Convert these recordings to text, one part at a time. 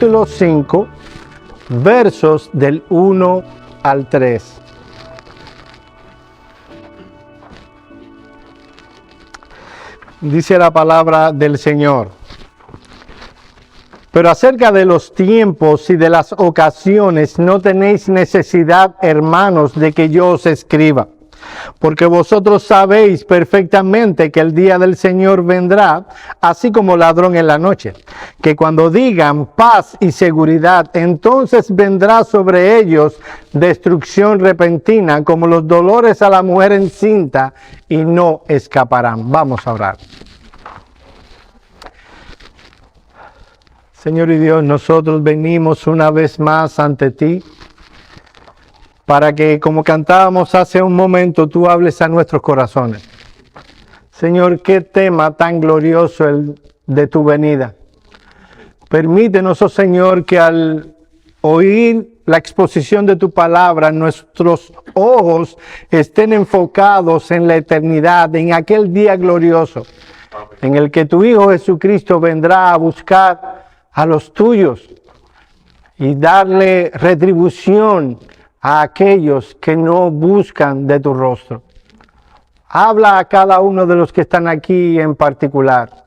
capítulo 5, versos del 1 al 3. Dice la palabra del Señor: pero acerca de los tiempos y de las ocasiones no tenéis necesidad, hermanos, de que yo os escriba, porque vosotros sabéis perfectamente que el día del Señor vendrá, así como ladrón en la noche, que cuando digan paz y seguridad, entonces vendrá sobre ellos destrucción repentina, como los dolores a la mujer encinta, y no escaparán. Vamos a orar. Señor y Dios, nosotros venimos una vez más ante ti para que, como cantábamos hace un momento, tú hables a nuestros corazones. Señor, qué tema tan glorioso el de tu venida. Permítenos, oh Señor, que al oír la exposición de tu palabra, nuestros ojos estén enfocados en la eternidad, en aquel día glorioso, en el que tu Hijo Jesucristo vendrá a buscar a los tuyos y darle retribución a aquellos que no buscan de tu rostro. Habla a cada uno de los que están aquí en particular.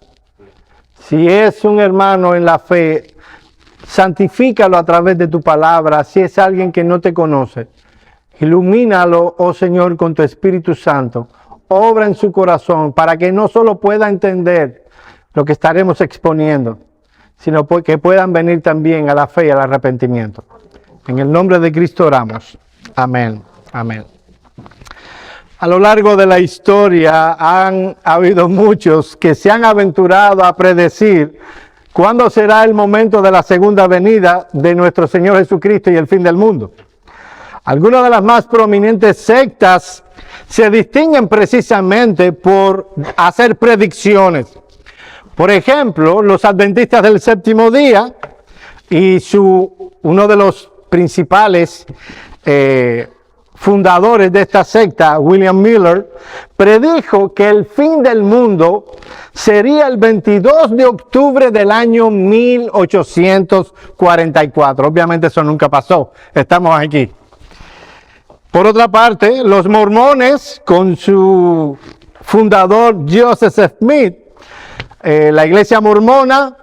Si es un hermano en la fe, santifícalo a través de tu palabra. Si es alguien que no te conoce, ilumínalo, oh Señor, con tu Espíritu Santo. Obra en su corazón para que no solo pueda entender lo que estaremos exponiendo, sino que puedan venir también a la fe y al arrepentimiento. En el nombre de Cristo oramos. Amén. Amén. A lo largo de la historia han habido muchos que se han aventurado a predecir cuándo será el momento de la segunda venida de nuestro Señor Jesucristo y el fin del mundo. Algunas de las más prominentes sectas se distinguen precisamente por hacer predicciones. Por ejemplo, los adventistas del séptimo día y uno de los principales fundadores de esta secta, William Miller, predijo que el fin del mundo sería el 22 de octubre del año 1844. Obviamente eso nunca pasó, estamos aquí. Por otra parte, los mormones, con su fundador Joseph Smith, la iglesia mormona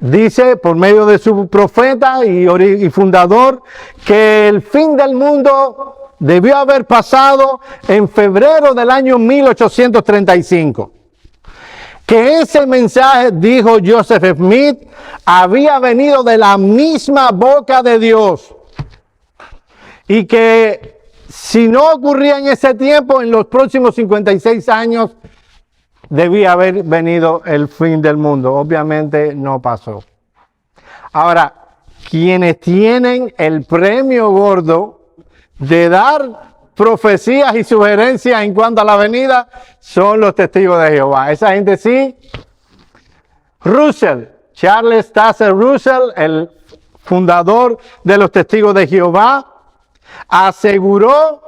dice por medio de su profeta y fundador que el fin del mundo debió haber pasado en febrero del año 1835. Que ese mensaje, dijo Joseph Smith, había venido de la misma boca de Dios. Y que si no ocurría en ese tiempo, en los próximos 56 años, debía haber venido el fin del mundo. Obviamente no pasó. Ahora, quienes tienen el premio gordo de dar profecías y sugerencias en cuanto a la venida son los testigos de Jehová. Esa gente sí. Charles Taze Russell, el fundador de los testigos de Jehová, aseguró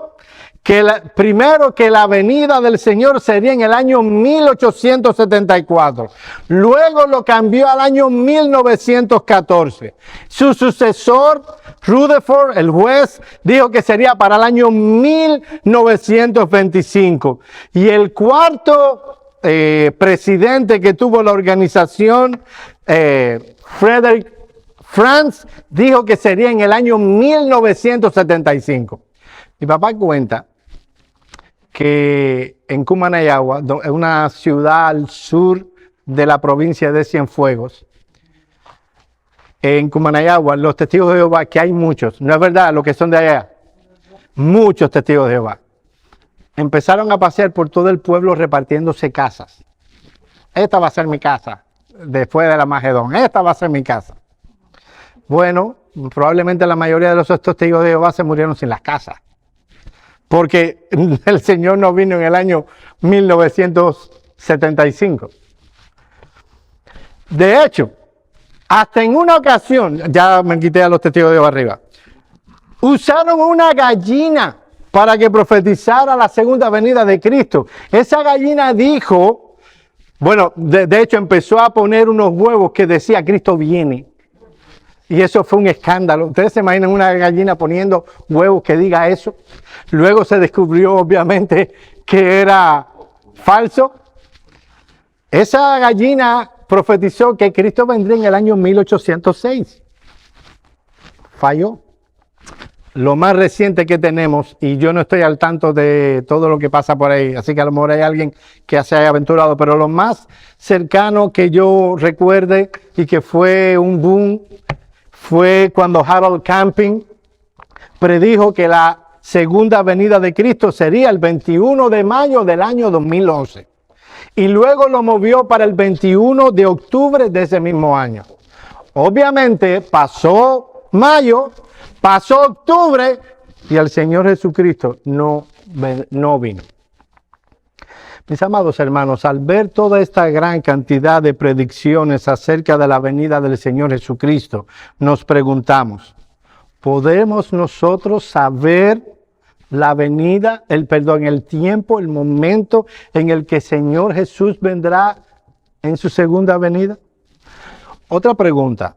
que primero que la venida del Señor sería en el año 1874. Luego lo cambió al año 1914. Su sucesor, Rutherford, el juez, dijo que sería para el año 1925. Y el cuarto presidente que tuvo la organización, Frederick Franz, dijo que sería en el año 1975. Mi papá cuenta que en Cumanayagua, una ciudad al sur de la provincia de Cienfuegos, en Cumanayagua, los testigos de Jehová, que hay muchos, no es verdad los que son de allá, muchos testigos de Jehová, empezaron a pasear por todo el pueblo repartiéndose casas. Esta va a ser mi casa, después de la Magedón, esta va a ser mi casa. Bueno, probablemente la mayoría de los testigos de Jehová se murieron sin las casas, porque el Señor no vino en el año 1975. De hecho, hasta en una ocasión, ya me quité a los testigos de Jehová arriba, usaron una gallina para que profetizara la segunda venida de Cristo. Esa gallina dijo, bueno, de hecho empezó a poner unos huevos que decía Cristo viene. Y eso fue un escándalo. ¿Ustedes se imaginan una gallina poniendo huevos que diga eso? Luego se descubrió, obviamente, que era falso. Esa gallina profetizó que Cristo vendría en el año 1806. Falló. Lo más reciente que tenemos, y yo no estoy al tanto de todo lo que pasa por ahí, así que a lo mejor hay alguien que se haya aventurado, pero lo más cercano que yo recuerde y que fue un boom fue cuando Harold Camping predijo que la segunda venida de Cristo sería el 21 de mayo del año 2011. Y luego lo movió para el 21 de octubre de ese mismo año. Obviamente pasó mayo, pasó octubre y el Señor Jesucristo no vino. Mis amados hermanos, al ver toda esta gran cantidad de predicciones acerca de la venida del Señor Jesucristo, nos preguntamos, ¿podemos nosotros saber la venida, el tiempo, el momento en el que el Señor Jesús vendrá en su segunda venida? Otra pregunta.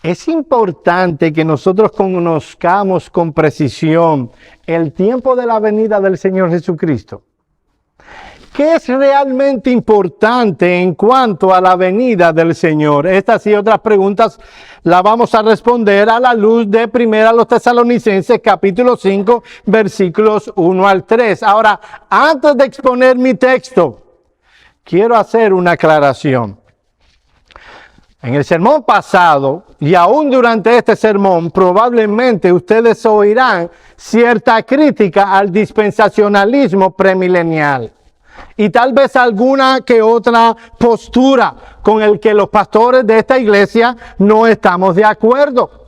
¿Es importante que nosotros conozcamos con precisión el tiempo de la venida del Señor Jesucristo? ¿Qué es realmente importante en cuanto a la venida del Señor? Estas y otras preguntas las vamos a responder a la luz de 1 Tesalonicenses capítulo 5 versículos 1 al 3. Ahora, antes de exponer mi texto, quiero hacer una aclaración. En el sermón pasado y aún durante este sermón, probablemente ustedes oirán cierta crítica al dispensacionalismo premilenial y tal vez alguna que otra postura con el que los pastores de esta iglesia no estamos de acuerdo.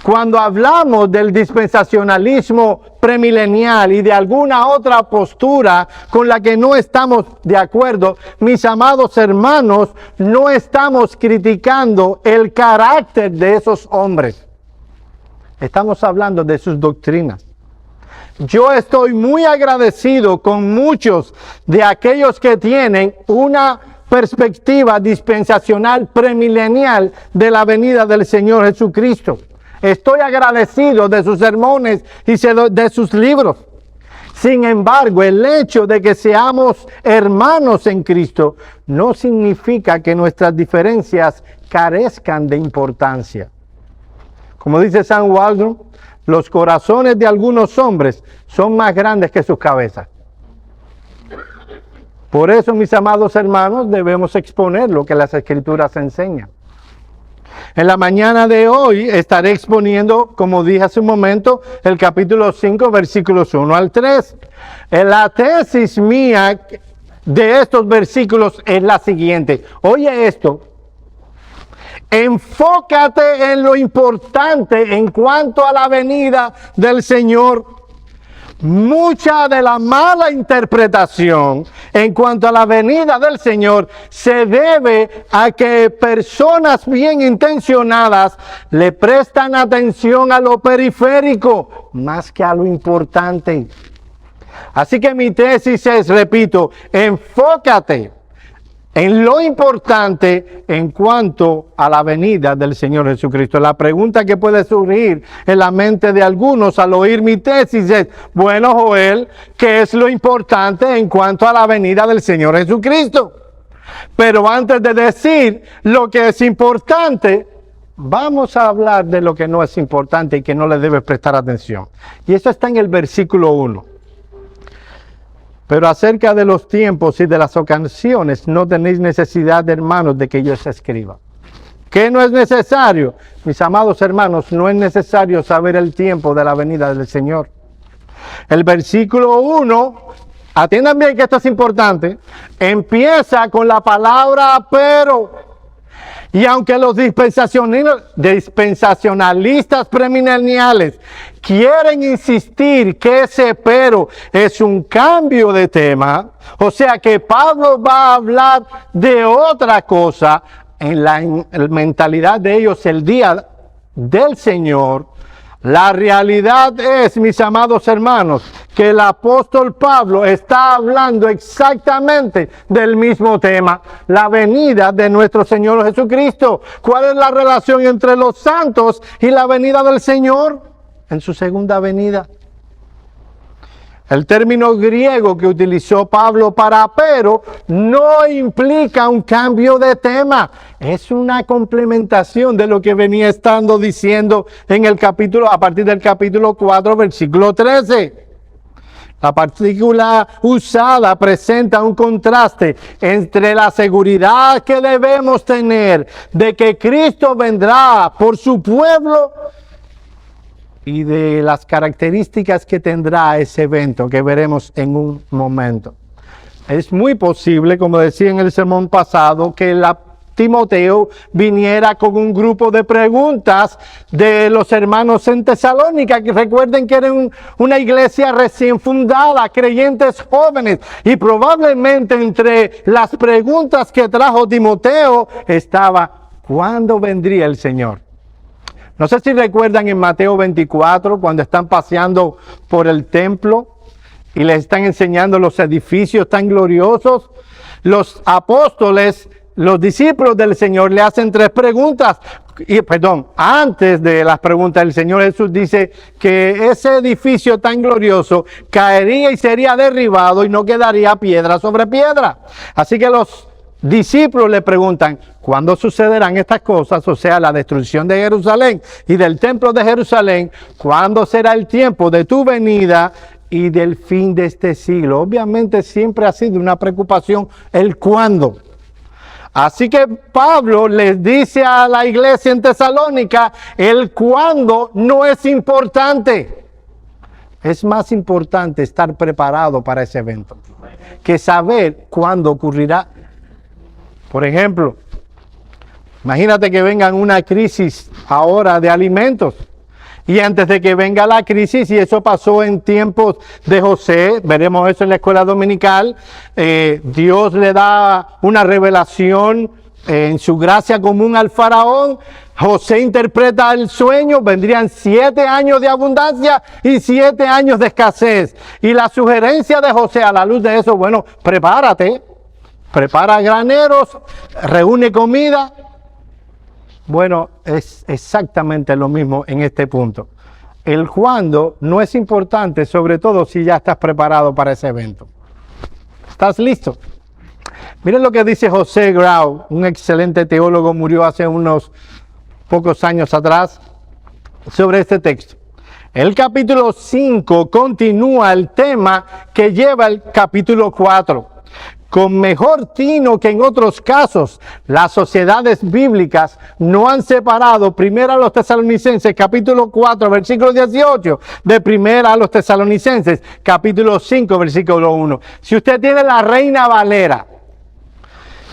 Cuando hablamos del dispensacionalismo premilenial y de alguna otra postura con la que no estamos de acuerdo, mis amados hermanos, no estamos criticando el carácter de esos hombres. Estamos hablando de sus doctrinas. Yo estoy muy agradecido con muchos de aquellos que tienen una perspectiva dispensacional premilenial de la venida del Señor Jesucristo. Estoy agradecido de sus sermones y de sus libros. Sin embargo, el hecho de que seamos hermanos en Cristo no significa que nuestras diferencias carezcan de importancia. Como dice Sam Waldron, los corazones de algunos hombres son más grandes que sus cabezas. Por eso, mis amados hermanos, debemos exponer lo que las Escrituras enseñan. En la mañana de hoy estaré exponiendo, como dije hace un momento, el capítulo 5, versículos 1 al 3. La tesis mía de estos versículos es la siguiente. Oye esto. Enfócate en lo importante en cuanto a la venida del Señor. Mucha de la mala interpretación en cuanto a la venida del Señor se debe a que personas bien intencionadas le prestan atención a lo periférico más que a lo importante. Así que mi tesis es, repito, enfócate en lo importante en cuanto a la venida del Señor Jesucristo. La pregunta que puede surgir en la mente de algunos al oír mi tesis es, bueno, Joel, ¿qué es lo importante en cuanto a la venida del Señor Jesucristo? Pero antes de decir lo que es importante, vamos a hablar de lo que no es importante y que no le debes prestar atención. Y eso está en el versículo 1. Pero acerca de los tiempos y de las ocasiones no tenéis necesidad, hermanos, de que yo os escriba. ¿Qué no es necesario? Mis amados hermanos, no es necesario saber el tiempo de la venida del Señor. El versículo 1, atiendan bien que esto es importante, empieza con la palabra pero. Y aunque los dispensacionalistas premileniales quieren insistir que ese pero es un cambio de tema, o sea que Pablo va a hablar de otra cosa, en la mentalidad de ellos el día del Señor, La realidad es, mis amados hermanos, que el apóstol Pablo está hablando exactamente del mismo tema, la venida de nuestro Señor Jesucristo. ¿Cuál es la relación entre los santos y la venida del Señor en su segunda venida? El término griego que utilizó Pablo para pero no implica un cambio de tema. Es una complementación de lo que venía estando diciendo en el capítulo, a partir del capítulo 4, versículo 13. La partícula usada presenta un contraste entre la seguridad que debemos tener de que Cristo vendrá por su pueblo y de las características que tendrá ese evento que veremos en un momento. Es muy posible, como decía en el sermón pasado, que Timoteo viniera con un grupo de preguntas de los hermanos en Tesalónica, que recuerden que eran una iglesia recién fundada, creyentes jóvenes, y probablemente entre las preguntas que trajo Timoteo estaba, ¿cuándo vendría el Señor? No sé si recuerdan en Mateo 24, cuando están paseando por el templo y les están enseñando los edificios tan gloriosos, los apóstoles, los discípulos del Señor le hacen tres preguntas. Antes de las preguntas, el Señor Jesús dice que ese edificio tan glorioso caería y sería derribado y no quedaría piedra sobre piedra. Así que los discípulos le preguntan, ¿cuándo sucederán estas cosas? O sea, la destrucción de Jerusalén y del templo de Jerusalén. ¿Cuándo será el tiempo de tu venida y del fin de este siglo? Obviamente siempre ha sido una preocupación el cuándo. Así que Pablo les dice a la iglesia en Tesalónica, el cuándo no es importante. Es más importante estar preparado para ese evento que saber cuándo ocurrirá. Por ejemplo, imagínate que venga una crisis ahora de alimentos. Y antes de que venga la crisis, y eso pasó en tiempos de José, veremos eso en la escuela dominical, Dios le da una revelación en su gracia común al faraón. José interpreta el sueño, vendrían 7 años de abundancia y 7 años de escasez. Y la sugerencia de José a la luz de eso, bueno, prepárate. Prepara graneros, reúne comida. Bueno, es exactamente lo mismo en este punto. El cuándo no es importante, sobre todo si ya estás preparado para ese evento. ¿Estás listo? Miren lo que dice José Grau, un excelente teólogo, murió hace unos pocos años atrás, sobre este texto. El capítulo 5 continúa el tema que lleva el capítulo 4. Con mejor tino que en otros casos, las sociedades bíblicas no han separado primero a los Tesalonicenses, capítulo 4, versículo 18, de primera a los Tesalonicenses, capítulo 5, versículo 1. Si usted tiene la Reina Valera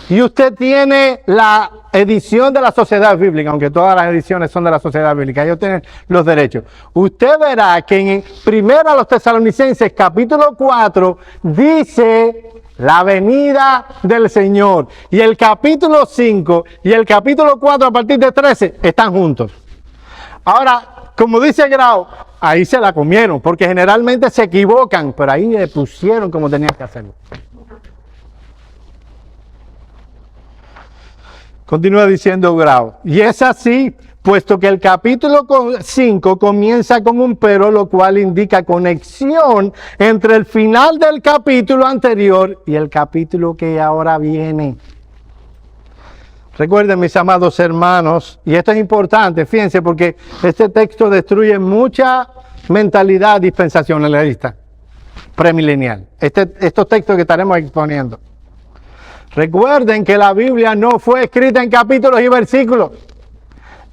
y usted tiene la edición de la Sociedad Bíblica, aunque todas las ediciones son de la Sociedad Bíblica, ellos tienen los derechos, usted verá que en primera a los Tesalonicenses, capítulo 4, dice la venida del Señor. Y el capítulo 5 y el capítulo 4 a partir de 13 están juntos. Ahora, como dice Grau, ahí se la comieron, porque generalmente se equivocan, pero ahí le pusieron como tenían que hacerlo. Continúa diciendo Grau, y es así, puesto que el capítulo 5 comienza con un pero, lo cual indica conexión entre el final del capítulo anterior y el capítulo que ahora viene. Recuerden, mis amados hermanos, y esto es importante, fíjense, porque este texto destruye mucha mentalidad dispensacionalista, premilenial. Estos textos que estaremos exponiendo. Recuerden que la Biblia no fue escrita en capítulos y versículos.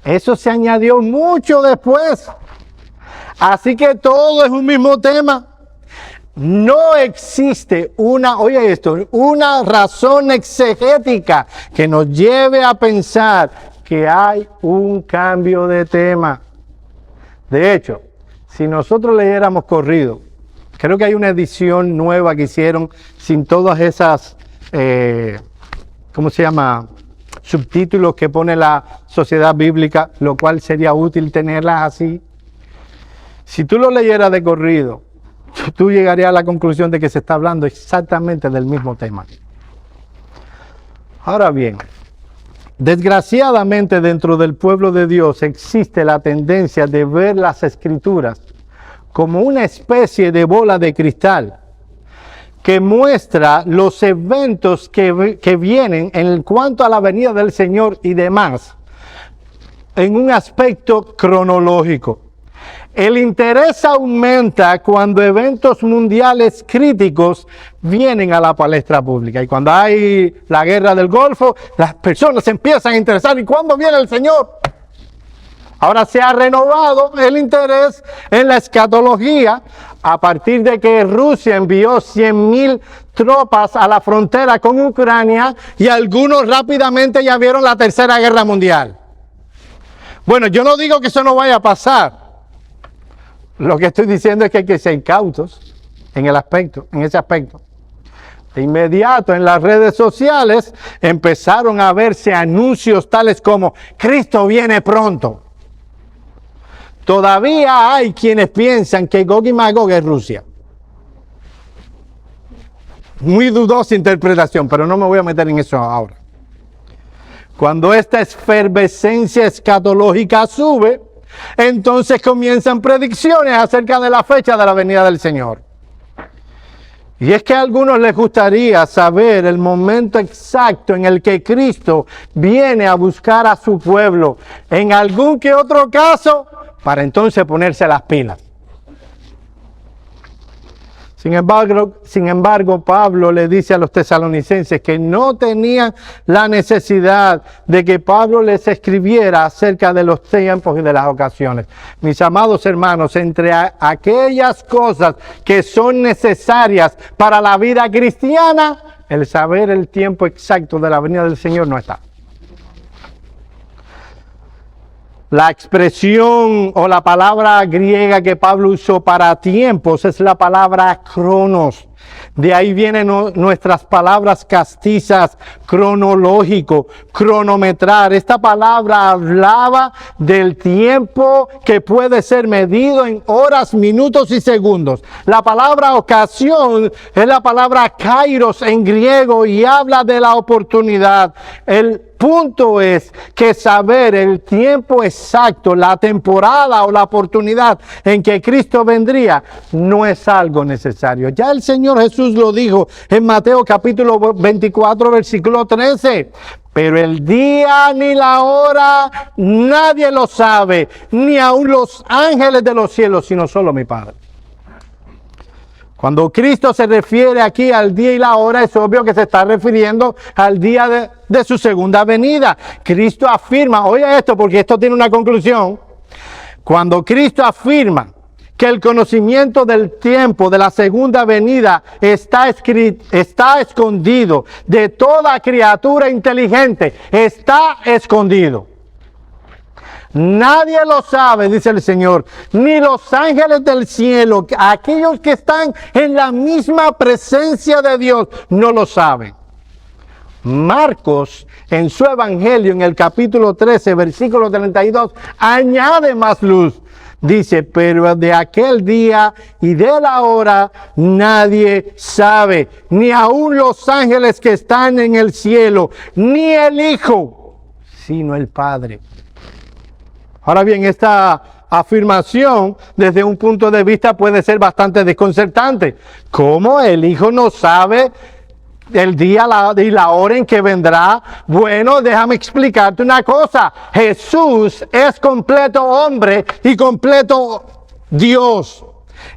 Eso se añadió mucho después. Así que todo es un mismo tema. No existe una razón exegética que nos lleve a pensar que hay un cambio de tema. De hecho, si nosotros leyéramos corrido, creo que hay una edición nueva que hicieron sin todas esas, subtítulos que pone la Sociedad Bíblica, lo cual sería útil tenerlas así. Si tú lo leyeras de corrido, tú llegarías a la conclusión de que se está hablando exactamente del mismo tema. Ahora bien, desgraciadamente dentro del pueblo de Dios existe la tendencia de ver las Escrituras como una especie de bola de cristal que muestra los eventos que vienen en cuanto a la venida del Señor y demás en un aspecto cronológico. El interés aumenta cuando eventos mundiales críticos vienen a la palestra pública. Y cuando hay la guerra del Golfo, las personas se empiezan a interesar. ¿Y cuándo viene el Señor? Ahora se ha renovado el interés en la escatología a partir de que Rusia envió 100,000 tropas a la frontera con Ucrania y algunos rápidamente ya vieron la Tercera Guerra Mundial. Bueno, yo no digo que eso no vaya a pasar. Lo que estoy diciendo es que hay que ser cautos en ese aspecto. De inmediato en las redes sociales empezaron a verse anuncios tales como Cristo viene pronto. Todavía hay quienes piensan que Gog y Magog es Rusia. Muy dudosa interpretación, pero no me voy a meter en eso ahora. Cuando esta efervescencia escatológica sube, entonces comienzan predicciones acerca de la fecha de la venida del Señor. Y es que a algunos les gustaría saber el momento exacto en el que Cristo viene a buscar a su pueblo. En algún que otro caso, para entonces ponerse las pilas. Sin embargo, Pablo le dice a los tesalonicenses que no tenían la necesidad de que Pablo les escribiera acerca de los tiempos y de las ocasiones. Mis amados hermanos, entre aquellas cosas que son necesarias para la vida cristiana, el saber el tiempo exacto de la venida del Señor no está. La expresión o la palabra griega que Pablo usó para tiempos es la palabra cronos. De ahí vienen nuestras palabras castizas, cronológico, cronometrar. Esta palabra hablaba del tiempo que puede ser medido en horas, minutos y segundos. La palabra ocasión es la palabra kairos en griego y habla de la oportunidad. El punto es que saber el tiempo exacto, la temporada o la oportunidad en que Cristo vendría no es algo necesario. Ya el Señor Jesús lo dijo en Mateo capítulo 24 versículo 13. Pero el día ni la hora nadie lo sabe, ni aun los ángeles de los cielos, sino solo mi Padre. Cuando Cristo se refiere aquí al día y la hora, es obvio que se está refiriendo al día de su segunda venida. Cristo afirma, oye esto porque esto tiene una conclusión. Cuando Cristo afirma que el conocimiento del tiempo de la segunda venida está escondido de toda criatura inteligente, está escondido. Nadie lo sabe, dice el Señor, ni los ángeles del cielo, aquellos que están en la misma presencia de Dios, no lo saben. Marcos, en su evangelio, en el capítulo 13, versículo 32, añade más luz. Dice, pero de aquel día y de la hora nadie sabe, ni aun los ángeles que están en el cielo, ni el Hijo, sino el Padre. Ahora bien, esta afirmación desde un punto de vista puede ser bastante desconcertante. ¿Cómo el Hijo no sabe el día y la hora en que vendrá? Bueno, déjame explicarte una cosa. Jesús es completo hombre y completo Dios.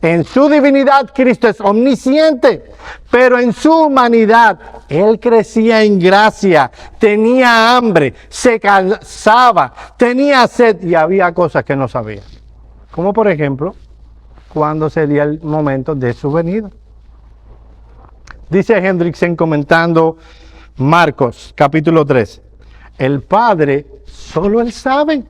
En su divinidad Cristo es omnisciente, pero en su humanidad Él crecía en gracia, tenía hambre, se cansaba, tenía sed y había cosas que no sabía. Como por ejemplo, cuándo sería el momento de su venida. Dice Hendrickson comentando Marcos capítulo 3, el Padre solo Él sabe.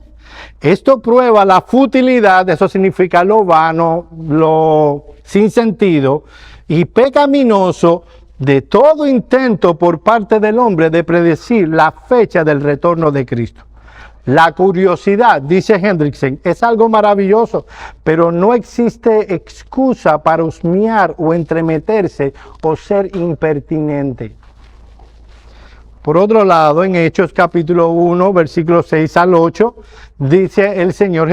Esto prueba la futilidad, eso significa lo vano, lo sin sentido y pecaminoso de todo intento por parte del hombre de predecir la fecha del retorno de Cristo. La curiosidad, dice Hendrickson, es algo maravilloso, pero no existe excusa para husmear o entremeterse o ser impertinente. Por otro lado, en Hechos capítulo 1, versículos 6 al 8, dice el Señor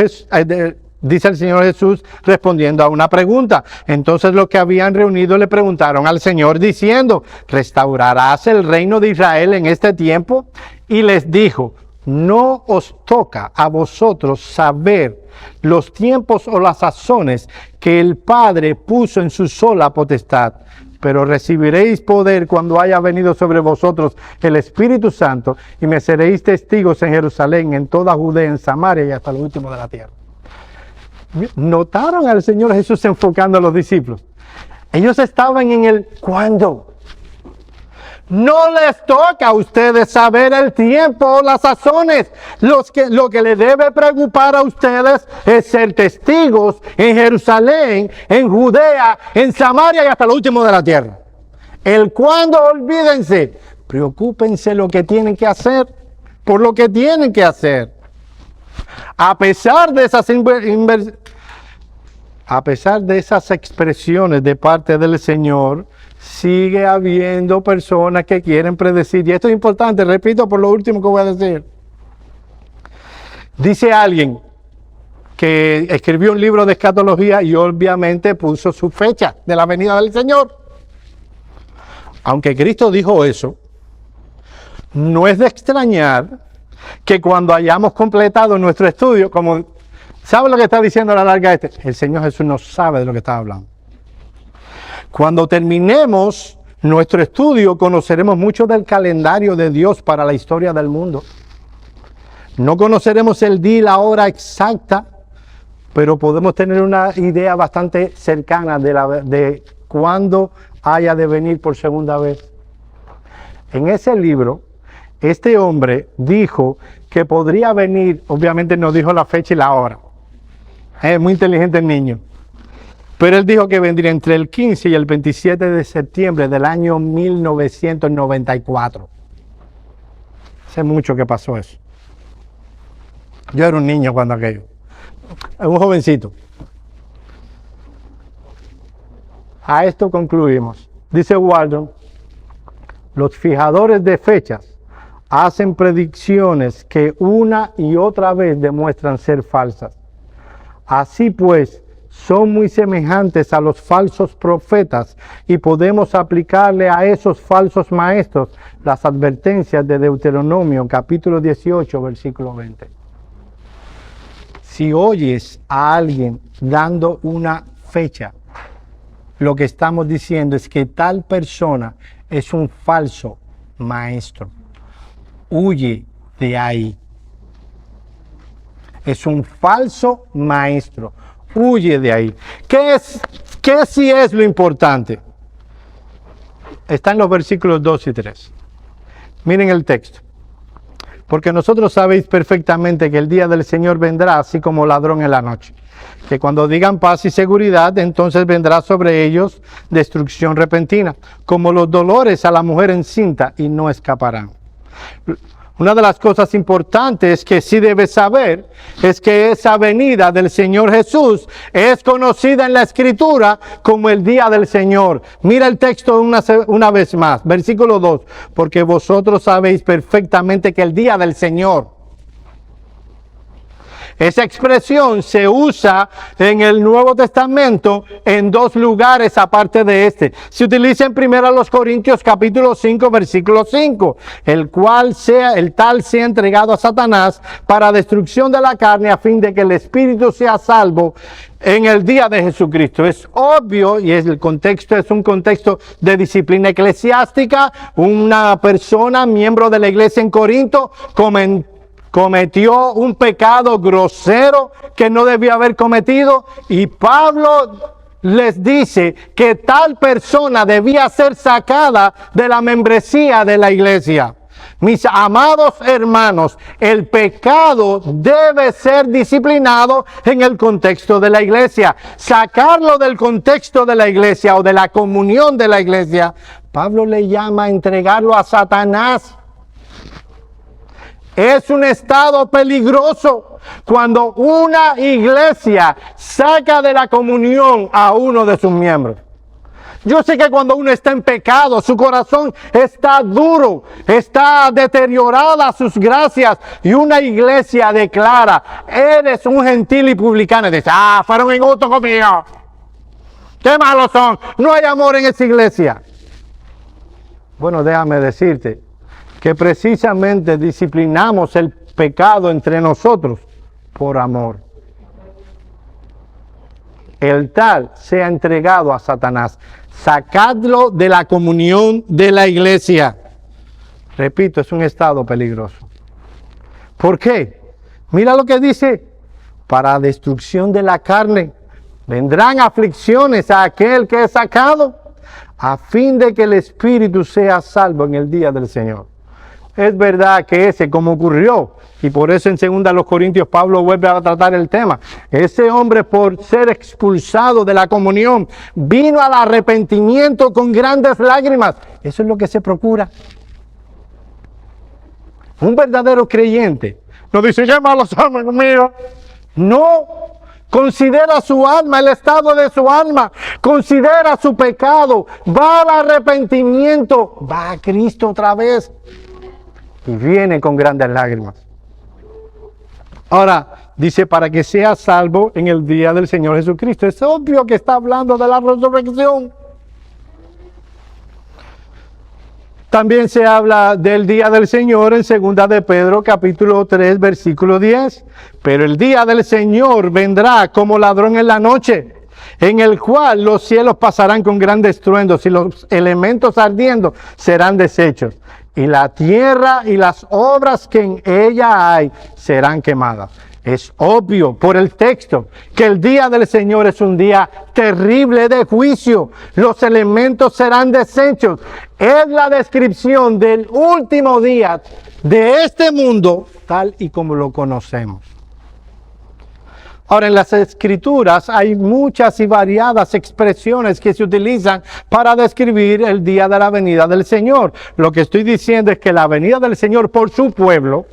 Jesús respondiendo a una pregunta. Entonces los que habían reunido le preguntaron al Señor diciendo, ¿restaurarás el reino de Israel en este tiempo? Y les dijo, no os toca a vosotros saber los tiempos o las sazones que el Padre puso en su sola potestad, pero recibiréis poder cuando haya venido sobre vosotros el Espíritu Santo y me seréis testigos en Jerusalén, en toda Judea, en Samaria y hasta lo último de la tierra. ¿Notaron al Señor Jesús enfocando a los discípulos? Ellos estaban en el ¿cuándo? No les toca a ustedes saber el tiempo o las sazones. Lo que les debe preocupar a ustedes es ser testigos en Jerusalén, en Judea, en Samaria y hasta lo último de la tierra. El cuándo, olvídense. Preocúpense lo que tienen que hacer, por lo que tienen que hacer. A pesar de esas expresiones de parte del Señor, sigue habiendo personas que quieren predecir. Y esto es importante, repito por lo último que voy a decir. Dice alguien que escribió un libro de escatología y obviamente puso su fecha de la venida del Señor. Aunque Cristo dijo eso, no es de extrañar que cuando hayamos completado nuestro estudio, como ¿sabe lo que está diciendo a la larga este? El Señor Jesús no sabe de lo que está hablando. Cuando terminemos nuestro estudio, conoceremos mucho del calendario de Dios para la historia del mundo. No conoceremos el día y la hora exacta, pero podemos tener una idea bastante cercana de cuándo haya de venir por segunda vez. En ese libro, este hombre dijo que podría venir, obviamente no dijo la fecha y la hora. Es muy inteligente el niño. Pero él dijo que vendría entre el 15 y el 27 de septiembre del año 1994. Hace mucho que pasó eso. Yo era un niño cuando aquello. Un jovencito. A esto concluimos. Dice Waldron, los fijadores de fechas hacen predicciones que una y otra vez demuestran ser falsas. Así pues, son muy semejantes a los falsos profetas y podemos aplicarle a esos falsos maestros las advertencias de Deuteronomio, capítulo 18, versículo 20. Si oyes a alguien dando una fecha, lo que estamos diciendo es que tal persona es un falso maestro. Huye de ahí. Es un falso maestro. Huye de ahí. ¿Qué sí es lo importante? Está en los versículos 2 y 3. Miren el texto. Porque nosotros sabéis perfectamente que el día del Señor vendrá así como ladrón en la noche. Que cuando digan paz y seguridad, entonces vendrá sobre ellos destrucción repentina, como los dolores a la mujer encinta, y no escaparán. Una de las cosas importantes que sí debes saber es que esa venida del Señor Jesús es conocida en la Escritura como el día del Señor. Mira el texto una vez más, versículo 2. Porque vosotros sabéis perfectamente que el día del Señor. Esa expresión se usa en el Nuevo Testamento en dos lugares aparte de este. Se utiliza en 1 Corintios capítulo 5, versículo 5, el tal sea entregado a Satanás para destrucción de la carne a fin de que el espíritu sea salvo en el día de Jesucristo. Es obvio, y el contexto es un contexto de disciplina eclesiástica. Una persona, miembro de la iglesia en Corinto, cometió un pecado grosero que no debía haber cometido, y Pablo les dice que tal persona debía ser sacada de la membresía de la iglesia. Mis amados hermanos, el pecado debe ser disciplinado en el contexto de la iglesia. Sacarlo del contexto de la iglesia o de la comunión de la iglesia, Pablo le llama a entregarlo a Satanás. Es un estado peligroso cuando una iglesia saca de la comunión a uno de sus miembros. Yo sé que cuando uno está en pecado, su corazón está duro, está deteriorada sus gracias, y una iglesia declara, eres un gentil y publicano, y dice, fueron injustos conmigo. ¡Qué malos son! No hay amor en esa iglesia. Bueno, déjame decirte que precisamente disciplinamos el pecado entre nosotros por amor. El tal sea entregado a Satanás. Sacadlo de la comunión de la iglesia. Repito, es un estado peligroso. ¿Por qué? Mira lo que dice. Para destrucción de la carne vendrán aflicciones a aquel que es sacado, a fin de que el espíritu sea salvo en el día del Señor. Es verdad que ese, como ocurrió, y por eso en 2 Corintios Pablo vuelve a tratar el tema, ese hombre, por ser expulsado de la comunión, vino al arrepentimiento con grandes lágrimas. Eso es lo que se procura. Un verdadero creyente no dice, ya malos son conmigo. No, considera su alma, el estado de su alma, considera su pecado, va al arrepentimiento, va a Cristo otra vez y viene con grandes lágrimas. Ahora, dice, para que sea salvo en el día del Señor Jesucristo. Es obvio que está hablando de la resurrección. También se habla del día del Señor en 2 de Pedro, capítulo 3, versículo 10. Pero el día del Señor vendrá como ladrón en la noche, en el cual los cielos pasarán con grandes estruendos y los elementos ardiendo serán deshechos. Y la tierra y las obras que en ella hay serán quemadas. Es obvio por el texto que el día del Señor es un día terrible de juicio. Los elementos serán deshechos. Es la descripción del último día de este mundo tal y como lo conocemos. Ahora, en las Escrituras hay muchas y variadas expresiones que se utilizan para describir el día de la venida del Señor. Lo que estoy diciendo es que la venida del Señor por su pueblo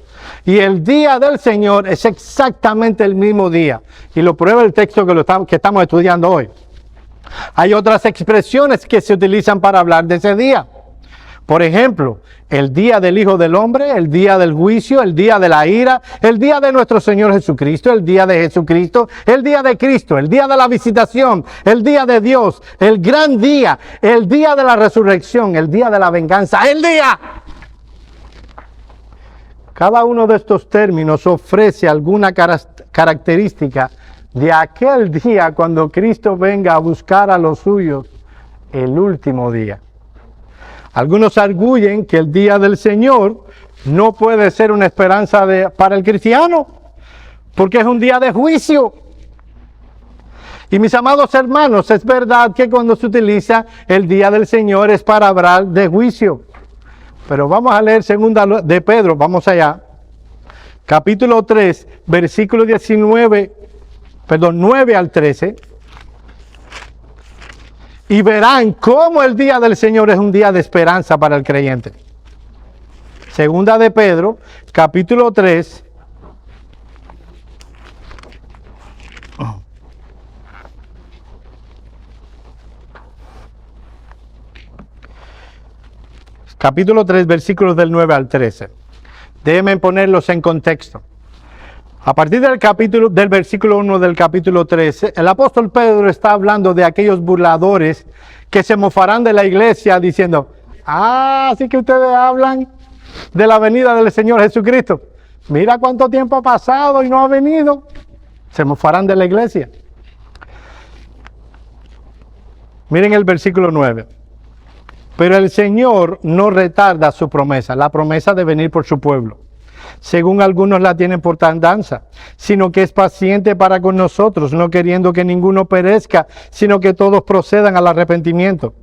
y el día del Señor es exactamente el mismo día. Y lo prueba el texto que estamos estudiando hoy. Hay otras expresiones que se utilizan para hablar de ese día. Por ejemplo, el día del Hijo del Hombre, el día del juicio, el día de la ira, el día de nuestro Señor Jesucristo, el día de Jesucristo, el día de Cristo, el día de la visitación, el día de Dios, el gran día, el día de la resurrección, el día de la venganza, el día. Cada uno de estos términos ofrece alguna característica de aquel día cuando Cristo venga a buscar a los suyos, el último día. Algunos arguyen que el día del Señor no puede ser una esperanza para el cristiano, porque es un día de juicio. Y mis amados hermanos, es verdad que cuando se utiliza el día del Señor es para hablar de juicio. Pero vamos a leer 2 de Pedro, vamos allá. Capítulo 3, versículo 9 al 13. Y verán cómo el día del Señor es un día de esperanza para el creyente. 2 de Pedro, capítulo 3. Capítulo 3, versículos del 9 al 13. Déjenme ponerlos en contexto. A partir del versículo 1 del capítulo 13, el apóstol Pedro está hablando de aquellos burladores que se mofarán de la iglesia diciendo, así que ustedes hablan de la venida del Señor Jesucristo. Mira cuánto tiempo ha pasado y no ha venido. Se mofarán de la iglesia. Miren el versículo 9. Pero el Señor no retarda su promesa, la promesa de venir por su pueblo, según algunos la tienen por tardanza, sino que es paciente para con nosotros, no queriendo que ninguno perezca, sino que todos procedan al arrepentimiento.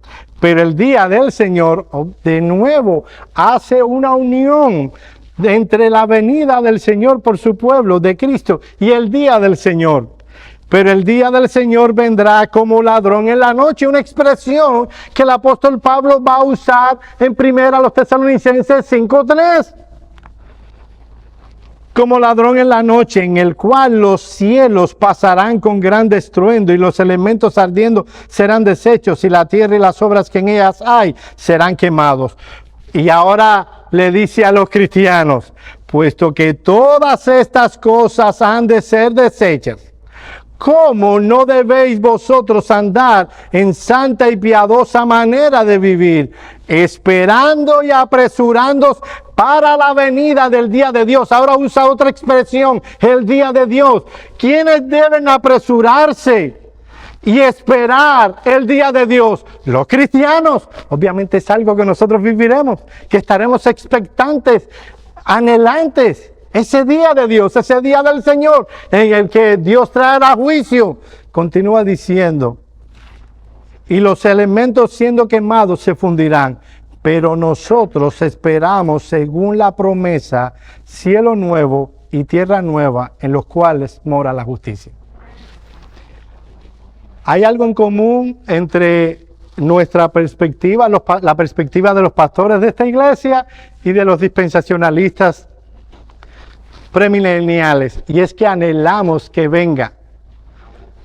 Pero el día del Señor, de nuevo, hace una unión entre la venida del Señor por su pueblo, de Cristo, y el día del Señor. Pero el día del Señor vendrá como ladrón en la noche, una expresión que el apóstol Pablo va a usar en 1 Tesalonicenses 5:3. como ladrón en la noche, en el cual los cielos pasarán con gran estruendo y los elementos ardiendo serán deshechos y la tierra y las obras que en ellas hay serán quemados. Y ahora le dice a los cristianos, puesto que todas estas cosas han de ser deshechas, ¿cómo no debéis vosotros andar en santa y piadosa manera de vivir, esperando y apresurándoos para la venida del día de Dios? Ahora usa otra expresión, el día de Dios. ¿Quiénes deben apresurarse y esperar el día de Dios? Los cristianos. Obviamente es algo que nosotros viviremos, que estaremos expectantes, anhelantes. Ese día de Dios, ese día del Señor, en el que Dios traerá juicio. Continúa diciendo, y los elementos siendo quemados se fundirán, pero nosotros esperamos según la promesa, cielo nuevo y tierra nueva, en los cuales mora la justicia. Hay algo en común entre nuestra perspectiva, la perspectiva de los pastores de esta iglesia y de los dispensacionalistas premileniales, y es que anhelamos que venga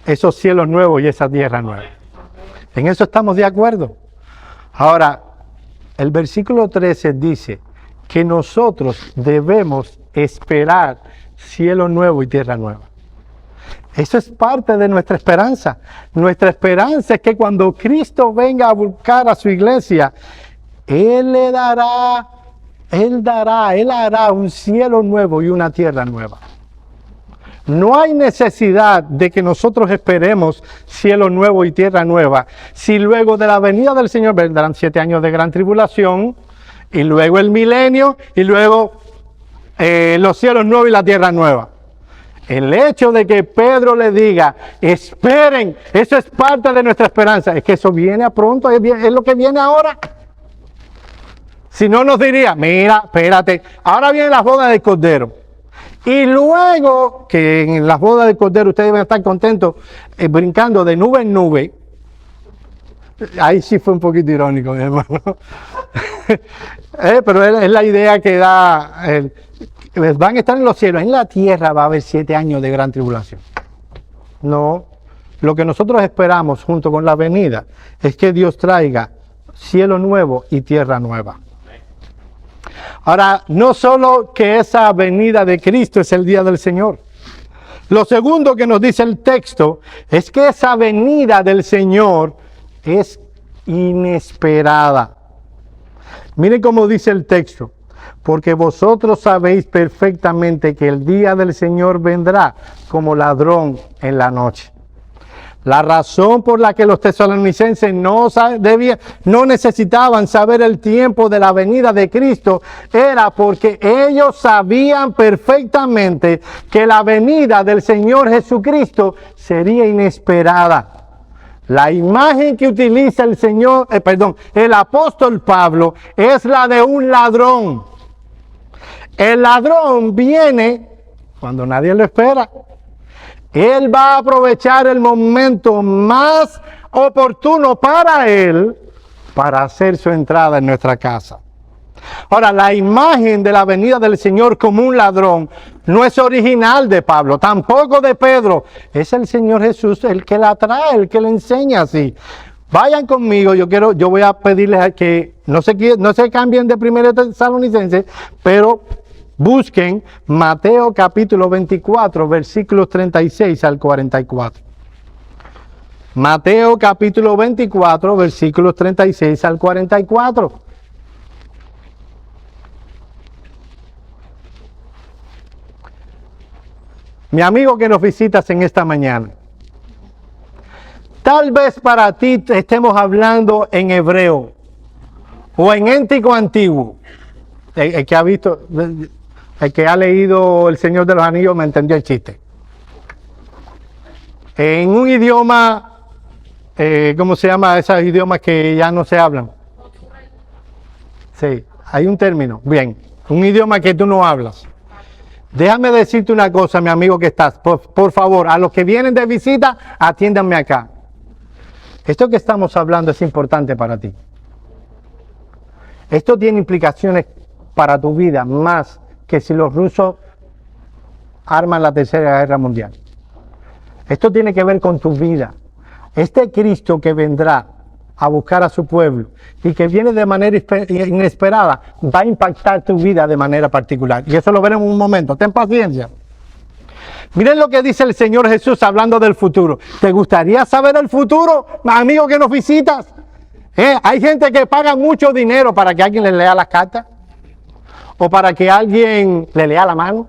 esos cielos nuevos y esa tierra nueva. En eso estamos de acuerdo. Ahora, el versículo 13 dice que nosotros debemos esperar cielo nuevo y tierra nueva. Eso es parte de nuestra esperanza. Nuestra esperanza es que cuando Cristo venga a buscar a su iglesia, Él hará un cielo nuevo y una tierra nueva. No hay necesidad de que nosotros esperemos cielo nuevo y tierra nueva, si luego de la venida del Señor vendrán 7 años de gran tribulación, y luego el milenio, y luego los cielos nuevos y la tierra nueva. El hecho de que Pedro le diga, esperen, eso es parte de nuestra esperanza, es que eso viene a pronto, es lo que viene ahora. Si no, nos diría, mira, espérate, ahora viene la boda del Cordero. Y luego, que en las bodas del Cordero ustedes van a estar contentos, brincando de nube en nube. Ahí sí fue un poquito irónico, mi hermano. Pero es la idea que da, van a estar en los cielos, en la tierra va a haber 7 años de gran tribulación. No, lo que nosotros esperamos junto con la venida es que Dios traiga cielo nuevo y tierra nueva. Ahora, no solo que esa venida de Cristo es el día del Señor. Lo segundo que nos dice el texto es que esa venida del Señor es inesperada. Miren cómo dice el texto. Porque vosotros sabéis perfectamente que el día del Señor vendrá como ladrón en la noche. La razón por la que los tesalonicenses no necesitaban saber el tiempo de la venida de Cristo era porque ellos sabían perfectamente que la venida del Señor Jesucristo sería inesperada. La imagen que utiliza el apóstol Pablo es la de un ladrón. El ladrón viene cuando nadie lo espera. Él va a aprovechar el momento más oportuno para él para hacer su entrada en nuestra casa. Ahora, la imagen de la venida del Señor como un ladrón no es original de Pablo, tampoco de Pedro. Es el Señor Jesús el que la trae, el que le enseña así. Vayan conmigo, yo voy a pedirles a que no se cambien de 1 Tesalonicenses, pero busquen Mateo capítulo 24, versículos 36 al 44. Mateo capítulo 24, versículos 36 al 44. Mi amigo que nos visitas en esta mañana, tal vez para ti estemos hablando en hebreo o en éntico antiguo. El que ha visto, el que ha leído El Señor de los Anillos me entendió el chiste. En un idioma, ¿cómo se llama esos idiomas que ya no se hablan? Sí, hay un término. Bien, un idioma que tú no hablas. Déjame decirte una cosa, mi amigo que estás. Por favor, a los que vienen de visita, atiéndanme acá. Esto que estamos hablando es importante para ti. Esto tiene implicaciones para tu vida, más que si los rusos arman la Tercera Guerra Mundial. Esto tiene que ver con tu vida. Este Cristo que vendrá a buscar a su pueblo y que viene de manera inesperada, va a impactar tu vida de manera particular. Y eso lo veremos en un momento. Ten paciencia. Miren lo que dice el Señor Jesús hablando del futuro. ¿Te gustaría saber el futuro, amigo que nos visitas? Hay gente que paga mucho dinero para que alguien le lea las cartas o para que alguien le lea la mano.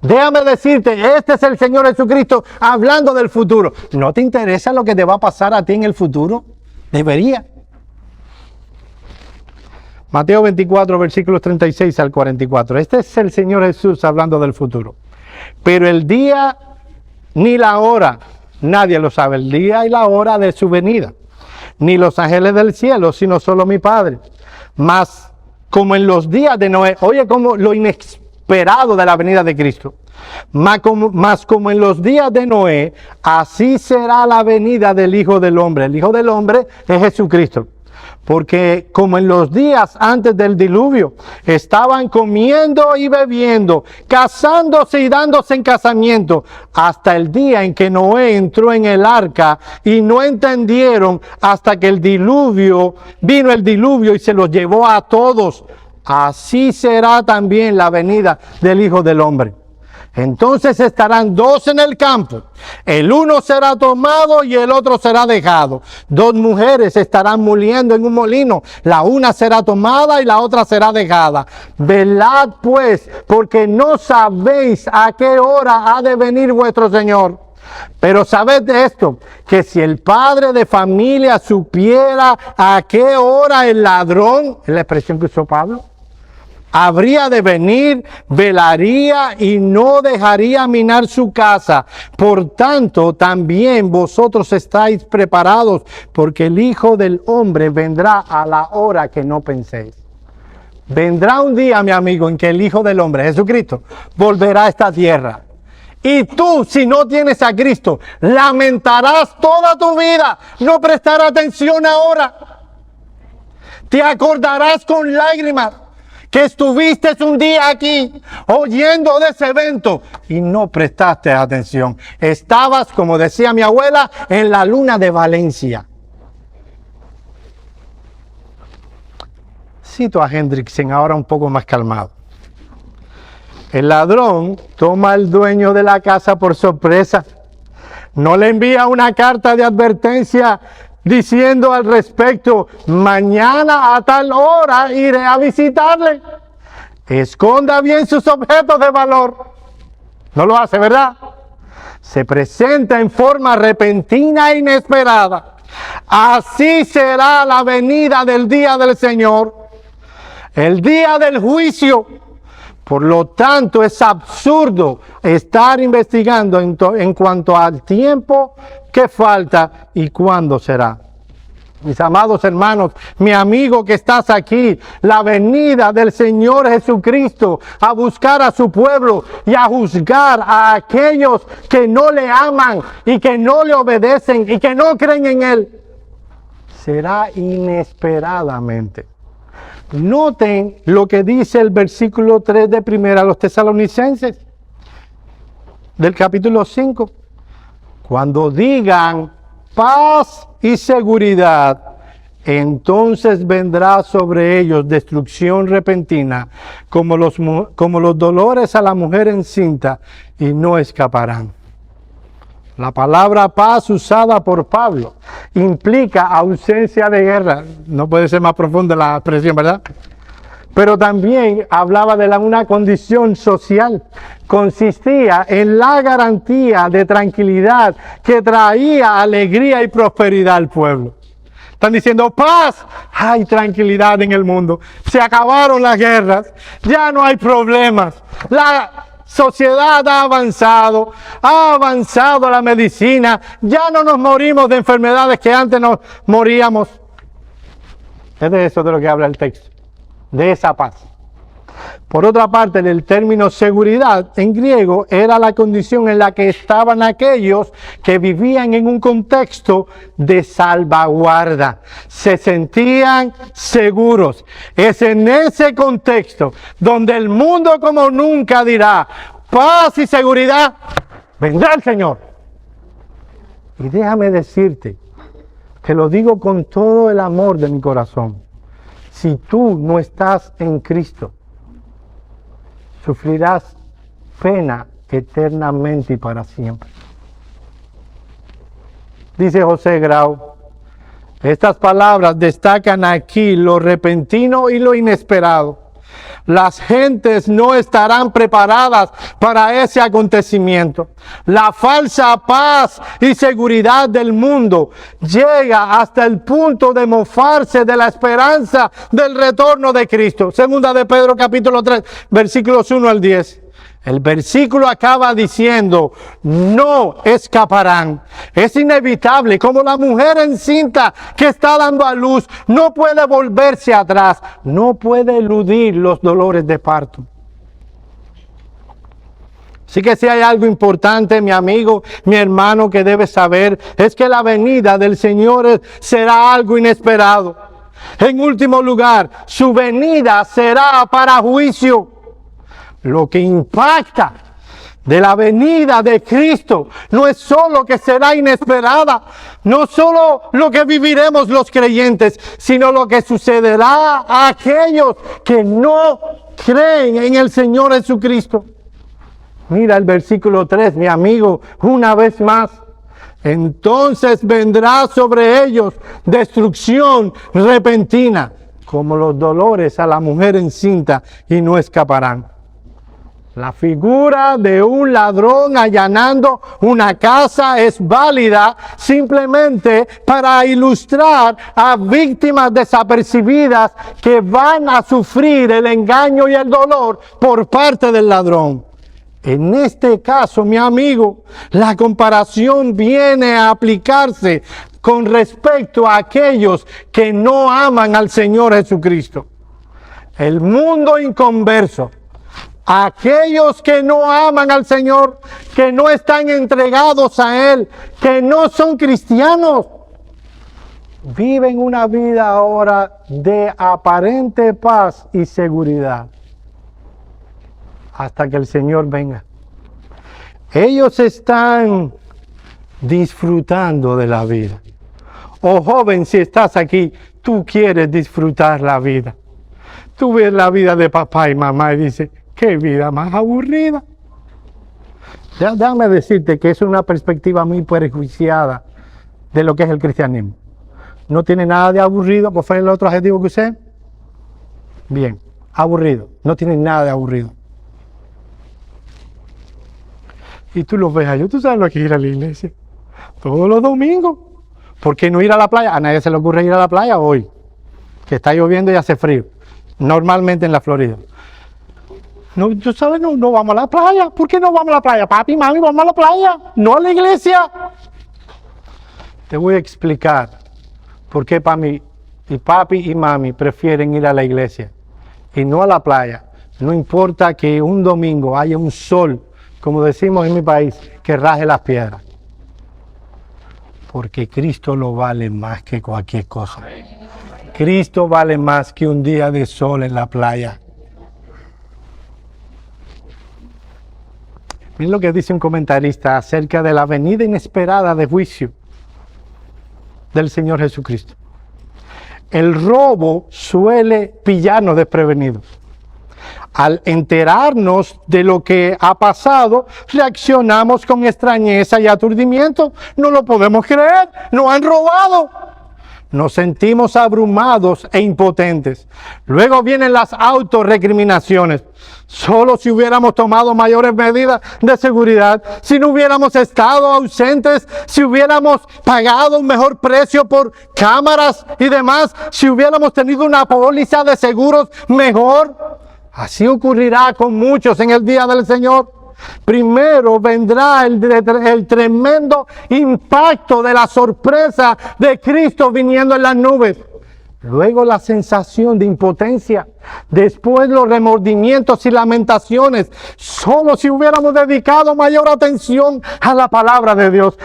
Déjame decirte, este es el Señor Jesucristo hablando del futuro. ¿No te interesa lo que te va a pasar a ti en el futuro? Debería. Mateo 24, versículos 36 al 44. Este es el Señor Jesús hablando del futuro. Pero el día ni la hora, nadie lo sabe, el día y la hora de su venida, ni los ángeles del cielo, sino solo mi Padre. Mas como en los días de Noé, oye como lo inesperado de la venida de Cristo, mas como en los días de Noé, así será la venida del Hijo del Hombre. El Hijo del Hombre es Jesucristo. Porque como en los días antes del diluvio, estaban comiendo y bebiendo, casándose y dándose en casamiento, hasta el día en que Noé entró en el arca y no entendieron hasta que vino el diluvio y se los llevó a todos. Así será también la venida del Hijo del Hombre. Entonces estarán dos en el campo, el uno será tomado y el otro será dejado. Dos mujeres estarán moliendo en un molino, la una será tomada y la otra será dejada. Velad pues, porque no sabéis a qué hora ha de venir vuestro Señor. Pero sabed de esto, que si el padre de familia supiera a qué hora el ladrón, es la expresión que usó Pablo, habría de venir, velaría y no dejaría minar su casa. Por tanto, también vosotros estáis preparados, porque el Hijo del Hombre vendrá a la hora que no penséis. Vendrá un día, mi amigo, en que el Hijo del Hombre, Jesucristo, volverá a esta tierra. Y tú, si no tienes a Cristo, lamentarás toda tu vida, no prestarás atención ahora. Te acordarás con lágrimas que estuviste un día aquí oyendo de ese evento y no prestaste atención. Estabas, como decía mi abuela, en la luna de Valencia. Cito a Hendrickson ahora un poco más calmado. El ladrón toma al dueño de la casa por sorpresa. No le envía una carta de advertencia diciendo al respecto, mañana a tal hora iré a visitarle. Esconda bien sus objetos de valor. No lo hace, ¿verdad? Se presenta en forma repentina e inesperada. Así será la venida del día del Señor, el día del juicio. Por lo tanto, es absurdo estar investigando en cuanto al tiempo que falta y cuándo será. Mis amados hermanos, mi amigo que estás aquí, la venida del Señor Jesucristo a buscar a su pueblo y a juzgar a aquellos que no le aman y que no le obedecen y que no creen en Él, será inesperadamente. Noten lo que dice el versículo 3 de Primera a los Tesalonicenses, del capítulo 5. Cuando digan paz y seguridad, entonces vendrá sobre ellos destrucción repentina, como los dolores a la mujer encinta, y no escaparán. La palabra paz usada por Pablo implica ausencia de guerra. No puede ser más profunda la expresión, ¿verdad? Pero también hablaba de una condición social. Consistía en la garantía de tranquilidad que traía alegría y prosperidad al pueblo. Están diciendo paz, hay tranquilidad en el mundo. Se acabaron las guerras, ya no hay problemas. La sociedad ha avanzado la medicina, ya no nos morimos de enfermedades que antes nos moríamos. Es de eso de lo que habla el texto, de esa paz. Por otra parte, el término seguridad en griego era la condición en la que estaban aquellos que vivían en un contexto de salvaguarda. Se sentían seguros. Es en ese contexto donde el mundo como nunca dirá, paz y seguridad, vendrá el Señor. Y déjame decirte, que lo digo con todo el amor de mi corazón, si tú no estás en Cristo, sufrirás pena eternamente y para siempre. Dice José Grau, estas palabras destacan aquí lo repentino y lo inesperado. Las gentes no estarán preparadas para ese acontecimiento. La falsa paz y seguridad del mundo llega hasta el punto de mofarse de la esperanza del retorno de Cristo. Segunda de Pedro capítulo 3, versículos 1 al 10. El versículo acaba diciendo, no escaparán. Es inevitable, como la mujer encinta que está dando a luz, no puede volverse atrás, no puede eludir los dolores de parto. Así que si hay algo importante, mi amigo, mi hermano, que debes saber, es que la venida del Señor será algo inesperado. En último lugar, su venida será para juicio. Lo que impacta de la venida de Cristo no es solo que será inesperada, no solo lo que viviremos los creyentes, sino lo que sucederá a aquellos que no creen en el Señor Jesucristo. Mira el versículo 3, mi amigo, una vez más. Entonces vendrá sobre ellos destrucción repentina, como los dolores a la mujer encinta, y no escaparán. La figura de un ladrón allanando una casa es válida simplemente para ilustrar a víctimas desapercibidas que van a sufrir el engaño y el dolor por parte del ladrón. En este caso, mi amigo, la comparación viene a aplicarse con respecto a aquellos que no aman al Señor Jesucristo. El mundo inconverso, aquellos que no aman al Señor, que no están entregados a Él, que no son cristianos, viven una vida ahora de aparente paz y seguridad hasta que el Señor venga. Ellos están disfrutando de la vida. Oh joven, si estás aquí, tú quieres disfrutar la vida. Tú ves la vida de papá y mamá y dices, ¡qué vida más aburrida! Déjame decirte que es una perspectiva muy prejuiciada de lo que es el cristianismo. No tiene nada de aburrido, ¿cuál fue el otro adjetivo que usé? Bien, aburrido. No tiene nada de aburrido. Y tú los ves allá, tú sabes lo que es ir a la iglesia. Todos los domingos. ¿Por qué no ir a la playa? A nadie se le ocurre ir a la playa hoy, que está lloviendo y hace frío. Normalmente en la Florida. No, tú sabes, no vamos a la playa. ¿Por qué no vamos a la playa? Papi, mami, vamos a la playa, no a la iglesia. Te voy a explicar por qué papi y mami prefieren ir a la iglesia y no a la playa. No importa que un domingo haya un sol, como decimos en mi país, que raje las piedras. Porque Cristo lo vale más que cualquier cosa. Cristo vale más que un día de sol en la playa. Miren lo que dice un comentarista acerca de la venida inesperada de juicio del Señor Jesucristo. El robo suele pillarnos desprevenidos. Al enterarnos de lo que ha pasado, reaccionamos con extrañeza y aturdimiento. No lo podemos creer, nos han robado. Nos sentimos abrumados e impotentes. Luego vienen las autorrecriminaciones. Solo si hubiéramos tomado mayores medidas de seguridad, si no hubiéramos estado ausentes, si hubiéramos pagado un mejor precio por cámaras y demás, si hubiéramos tenido una póliza de seguros mejor. Así ocurrirá con muchos en el día del Señor. Primero vendrá el tremendo impacto de la sorpresa de Cristo viniendo en las nubes. luego la sensación de impotencia, después los remordimientos y lamentaciones. Solo si hubiéramos dedicado mayor atención a la palabra de Dios,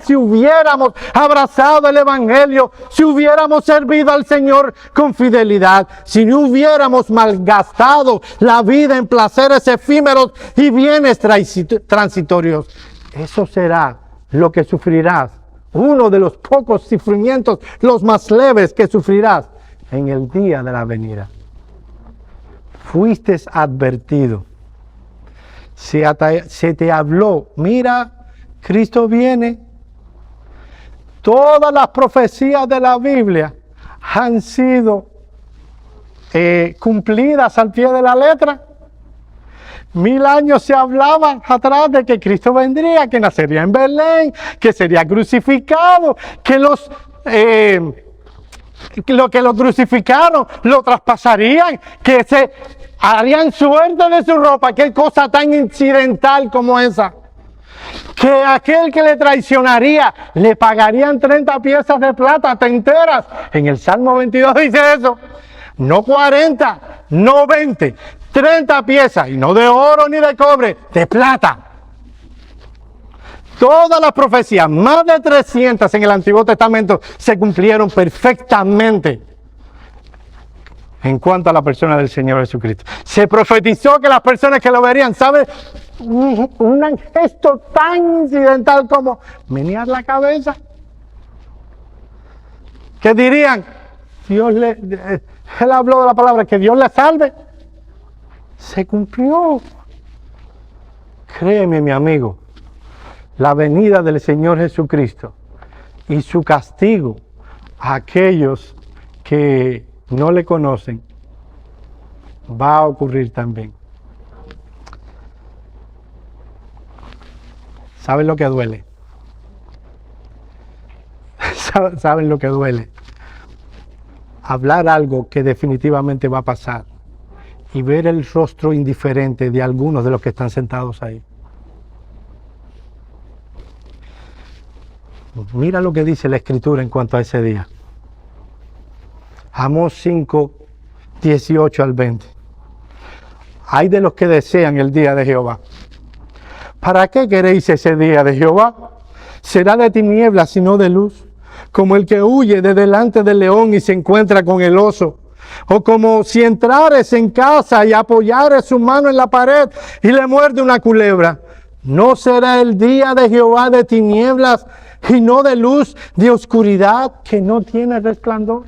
si hubiéramos abrazado el Evangelio, si hubiéramos servido al Señor con fidelidad, si no hubiéramos malgastado la vida en placeres efímeros y bienes transitorios, eso será lo que sufrirás. Uno de los pocos sufrimientos, los más leves que sufrirás en el día de la venida. Fuiste advertido. Se te habló, mira, Cristo viene. Todas las profecías de la Biblia han sido cumplidas al pie de la letra. 1000 años se hablaba atrás de que Cristo vendría, que nacería en Belén, que sería crucificado, que los lo crucificaron lo traspasarían, que se harían suerte de su ropa. Qué cosa tan incidental como esa. Que aquel que le traicionaría le pagarían 30 piezas de plata enteras. En el Salmo 22 dice eso. No 40, no 20. 30 piezas, y no de oro ni de cobre, de plata. Todas las profecías, más de 300 en el Antiguo Testamento, se cumplieron perfectamente en cuanto a la persona del Señor Jesucristo. Se profetizó que las personas que lo verían, ¿sabe? Un gesto tan incidental como menear la cabeza. Que dirían, él habló de la palabra, que Dios le salve. Se cumplió. Créeme, mi amigo, la venida del Señor Jesucristo y su castigo a aquellos que no le conocen va a ocurrir también. ¿Saben lo que duele? ¿Saben lo que duele? Hablar algo que definitivamente va a pasar y ver el rostro indiferente de algunos de los que están sentados ahí. Mira lo que dice la Escritura en cuanto a ese día. Amós 5, 18 al 20. Hay de los que desean el día de Jehová. ¿Para qué queréis ese día de Jehová? Será de tinieblas y no de luz, como el que huye de delante del león y se encuentra con el oso. O como si entrares en casa y apoyares su mano en la pared y le muerde una culebra. ¿No será el día de Jehová de tinieblas y no de luz, de oscuridad que no tiene resplandor?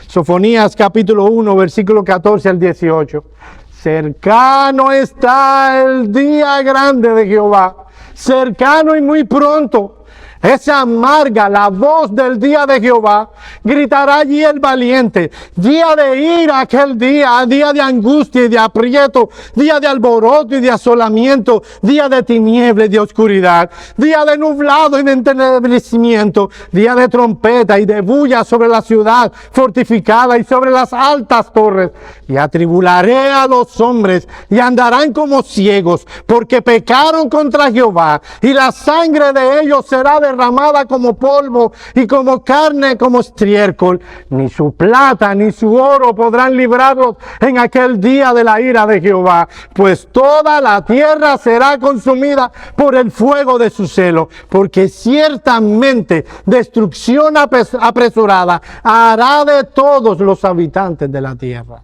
Sofonías capítulo 1, versículo 14 al 18. Cercano está el día grande de Jehová, cercano y muy pronto. Es amarga la voz del día de Jehová, gritará allí el valiente. Día de ira aquel día, día de angustia y de aprieto, día de alboroto y de asolamiento, día de tiniebla y de oscuridad, día de nublado y de entenebrecimiento, día de trompeta y de bulla sobre la ciudad fortificada y sobre las altas torres. Y atribularé a los hombres y andarán como ciegos, porque pecaron contra Jehová, y la sangre de ellos será derramada como polvo y como carne como estiércol. Ni su plata ni su oro podrán librarlos en aquel día de la ira de Jehová, pues toda la tierra será consumida por el fuego de su celo, porque ciertamente destrucción apresurada hará de todos los habitantes de la tierra.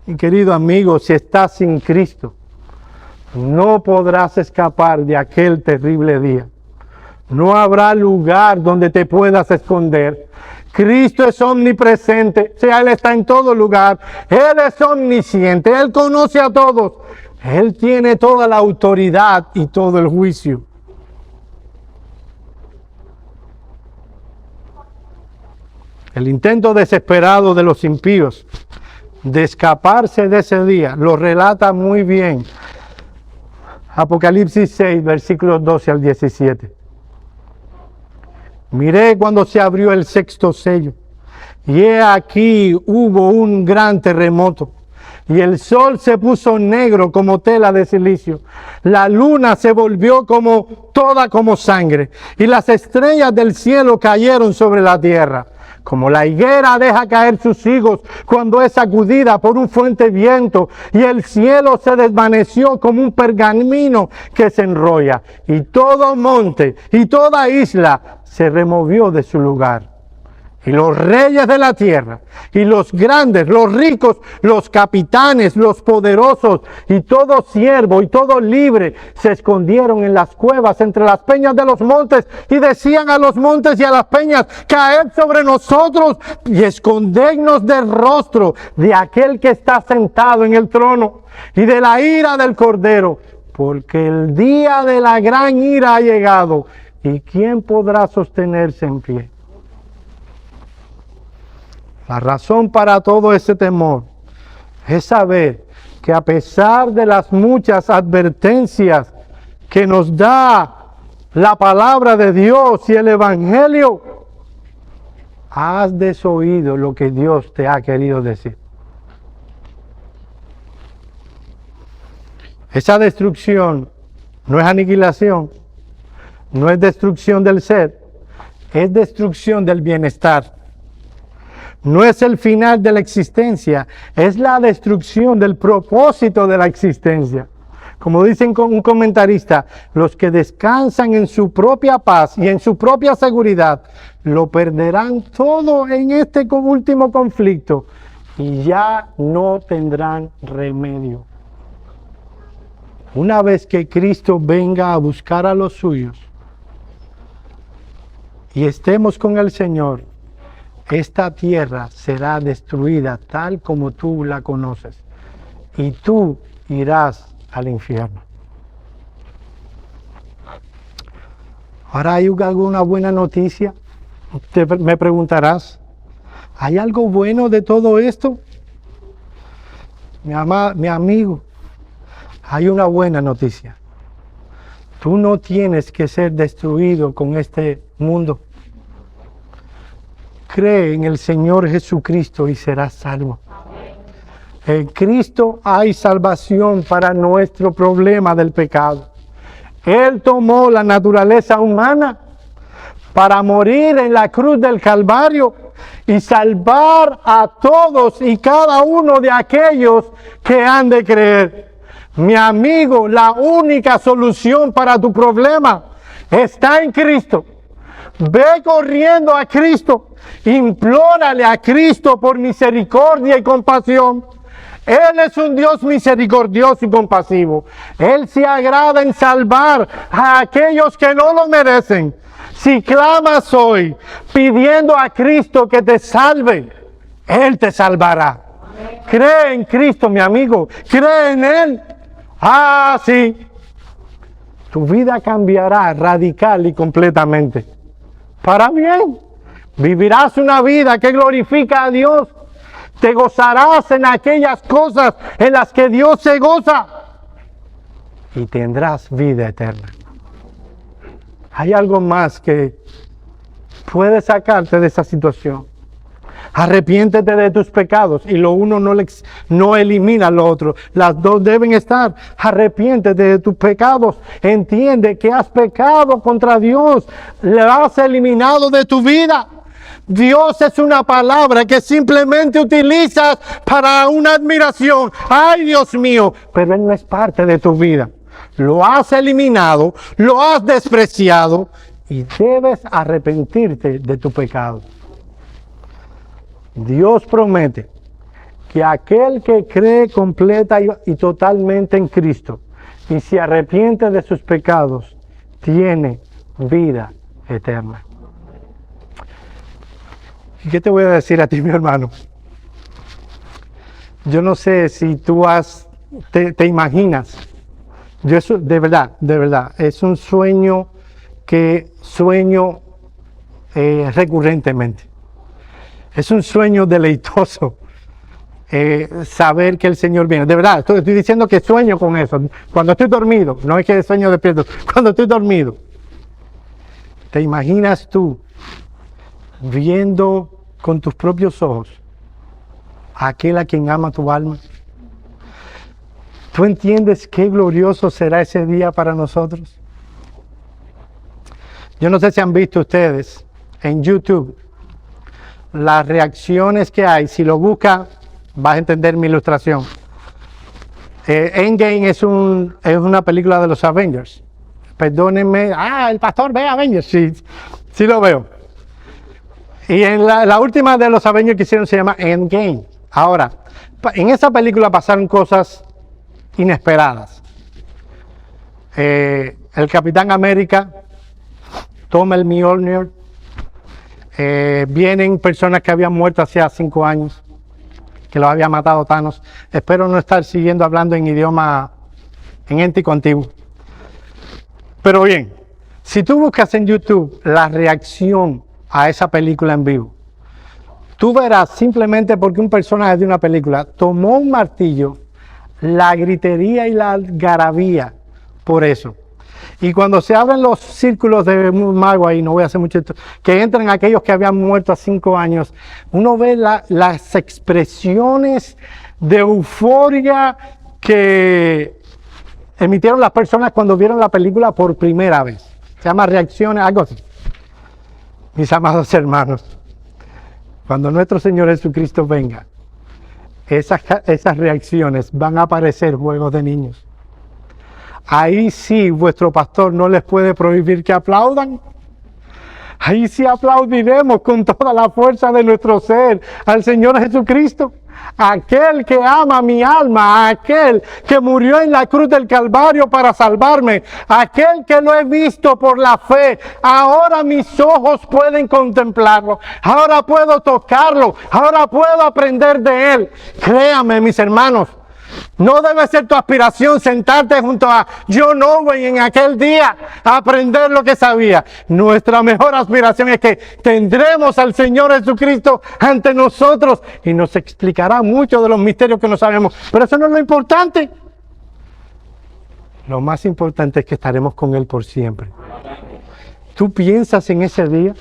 Mi querido amigo, si estás sin Cristo, no podrás escapar de aquel terrible día. No habrá lugar donde te puedas esconder. Cristo es omnipresente, o sea, Él está en todo lugar. Él es omnisciente, Él conoce a todos. Él tiene toda la autoridad y todo el juicio. El intento desesperado de los impíos de escaparse de ese día lo relata muy bien Apocalipsis 6, versículos 12 al 17. Miré cuando se abrió el sexto sello, y he aquí hubo un gran terremoto, y el sol se puso negro como tela de silicio. La luna se volvió toda como sangre, y las estrellas del cielo cayeron sobre la tierra. Como la higuera deja caer sus higos cuando es sacudida por un fuerte viento, y el cielo se desvaneció como un pergamino que se enrolla, y todo monte y toda isla se removió de su lugar. Y los reyes de la tierra, y los grandes, los ricos, los capitanes, los poderosos, y todo siervo y todo libre, se escondieron en las cuevas entre las peñas de los montes, y decían a los montes y a las peñas: caed sobre nosotros y escondednos del rostro de aquel que está sentado en el trono y de la ira del Cordero, porque el día de la gran ira ha llegado, y ¿quién podrá sostenerse en pie? La razón para todo ese temor es saber que a pesar de las muchas advertencias que nos da la palabra de Dios y el Evangelio, has desoído lo que Dios te ha querido decir. Esa destrucción no es aniquilación, no es destrucción del ser, es destrucción del bienestar. No es el final de la existencia, es la destrucción del propósito de la existencia. Como dicen un comentarista, los que descansan en su propia paz y en su propia seguridad, lo perderán todo en este último conflicto y ya no tendrán remedio. Una vez que Cristo venga a buscar a los suyos y estemos con el Señor, esta tierra será destruida tal como tú la conoces, y tú irás al infierno. Ahora, ¿hay alguna buena noticia? Me preguntarás, ¿hay algo bueno de todo esto? Mi amigo, hay una buena noticia. Tú no tienes que ser destruido con este mundo. Cree en el Señor Jesucristo y serás salvo. En Cristo hay salvación para nuestro problema del pecado. Él tomó la naturaleza humana para morir en la cruz del Calvario y salvar a todos y cada uno de aquellos que han de creer. Mi amigo, la única solución para tu problema está en Cristo. Ve corriendo a Cristo, implórale a Cristo por misericordia y compasión. Él es un Dios misericordioso y compasivo. Él se agrada en salvar a aquellos que no lo merecen. Si clamas hoy pidiendo a Cristo que te salve, Él te salvará. Cree en Cristo, mi amigo. Cree en Él. Ah, sí. Tu vida cambiará radical y completamente. Para bien, vivirás una vida que glorifica a Dios. Te gozarás en aquellas cosas en las que Dios se goza. Y tendrás vida eterna. Hay algo más que puede sacarte de esa situación. Arrepiéntete de tus pecados, y lo uno no elimina lo otro. Las dos deben estar. Arrepiéntete de tus pecados. Entiende que has pecado contra Dios. Le has eliminado de tu vida. Dios es una palabra que simplemente utilizas para una admiración. ¡Ay, Dios mío! Pero Él no es parte de tu vida. Lo has eliminado, lo has despreciado y debes arrepentirte de tu pecado. Dios promete que aquel que cree completa y totalmente en Cristo y se arrepiente de sus pecados, tiene vida eterna. ¿Y qué te voy a decir a ti, mi hermano? Yo no sé si tú te imaginas. Yo eso, de verdad, es un sueño que sueño recurrentemente. Es un sueño deleitoso saber que el Señor viene. De verdad, estoy diciendo que sueño con eso. Cuando estoy dormido, no es que sueño despierto, cuando estoy dormido. ¿Te imaginas tú viendo con tus propios ojos a aquel a quien ama tu alma? ¿Tú entiendes qué glorioso será ese día para nosotros? Yo no sé si han visto ustedes en YouTube las reacciones que hay. Si lo buscas, vas a entender mi ilustración. Endgame es una película de los Avengers. Perdónenme. El pastor ve Avengers. Sí lo veo. Y en la última de los Avengers que hicieron se llama Endgame. Ahora, en esa película pasaron cosas inesperadas. El Capitán América toma el Mjolnir. Vienen personas que habían muerto hace 5 años, que los había matado Thanos. Espero no estar siguiendo hablando en idioma en éntico antiguo. Pero bien, si tú buscas en YouTube la reacción a esa película en vivo, tú verás simplemente porque un personaje de una película tomó un martillo, la gritería y la algarabía por eso. Y cuando se abren los círculos de mago, ahí no voy a hacer mucho esto, que entran aquellos que habían muerto hace 5 años, uno ve las expresiones de euforia que emitieron las personas cuando vieron la película por primera vez. Se llama reacciones, algo así. Mis amados hermanos, cuando nuestro Señor Jesucristo venga, esas reacciones van a parecer juegos de niños. Ahí sí vuestro pastor no les puede prohibir que aplaudan. Ahí sí aplaudiremos con toda la fuerza de nuestro ser al Señor Jesucristo. Aquel que ama mi alma, aquel que murió en la cruz del Calvario para salvarme, aquel que lo he visto por la fe. Ahora mis ojos pueden contemplarlo, ahora puedo tocarlo, ahora puedo aprender de él. Créame, mis hermanos, no debe ser tu aspiración sentarte junto a John Owen en aquel día a aprender lo que sabía. Nuestra mejor aspiración es que tendremos al Señor Jesucristo ante nosotros y nos explicará muchos de los misterios que no sabemos. Pero eso no es lo importante. Lo más importante es que estaremos con Él por siempre. ¿Tú piensas en ese día?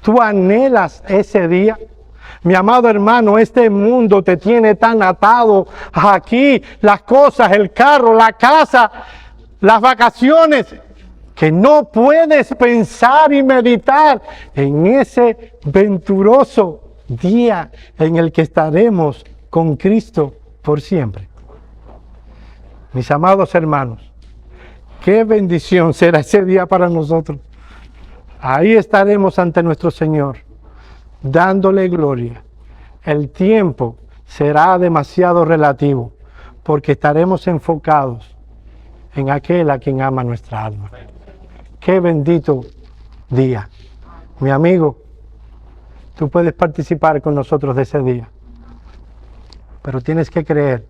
¿Tú anhelas ese día? Mi amado hermano, este mundo te tiene tan atado aquí, las cosas, el carro, la casa, las vacaciones, que no puedes pensar y meditar en ese venturoso día en el que estaremos con Cristo por siempre. Mis amados hermanos, qué bendición será ese día para nosotros. Ahí estaremos ante nuestro Señor, dándole gloria. El tiempo será demasiado relativo, porque estaremos enfocados en aquel a quien ama nuestra alma. Qué bendito día. Mi amigo, tú puedes participar con nosotros de ese día, pero tienes que creer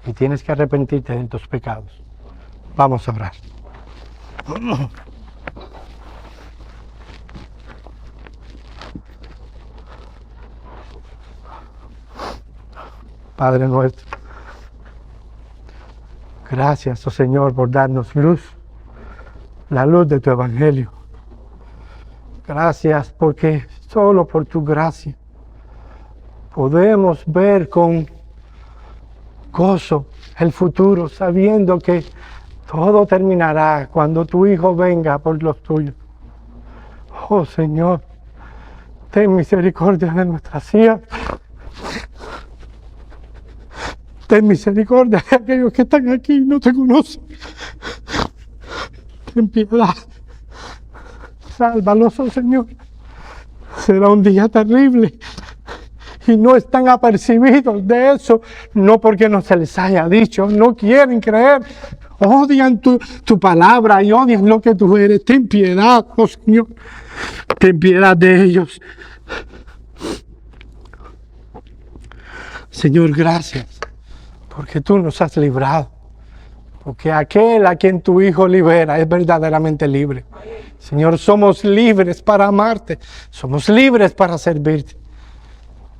y tienes que arrepentirte de tus pecados. Vamos a orar. Padre nuestro, gracias, oh Señor, por darnos luz, la luz de tu Evangelio. Gracias porque solo por tu gracia podemos ver con gozo el futuro, sabiendo que todo terminará cuando tu Hijo venga por los tuyos. Oh Señor, ten misericordia de nuestras hijas. Ten misericordia de aquellos que están aquí y no te conocen. Ten piedad. Sálvalos, oh Señor. Será un día terrible. Y no están apercibidos de eso, no porque no se les haya dicho, no quieren creer. Odian tu palabra y odian lo que tú eres. Ten piedad, oh Señor. Ten piedad de ellos. Señor, gracias. Porque tú nos has librado. Porque aquel a quien tu Hijo libera es verdaderamente libre. Señor, somos libres para amarte. Somos libres para servirte.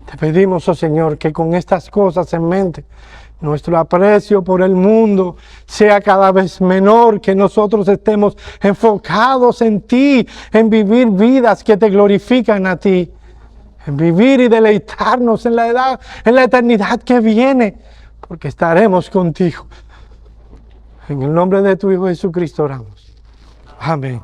Te pedimos, oh Señor, que con estas cosas en mente, nuestro aprecio por el mundo sea cada vez menor, que nosotros estemos enfocados en ti, en vivir vidas que te glorifican a ti, en vivir y deleitarnos en la eternidad que viene. porque estaremos contigo. En el nombre de tu Hijo Jesucristo oramos. Amén.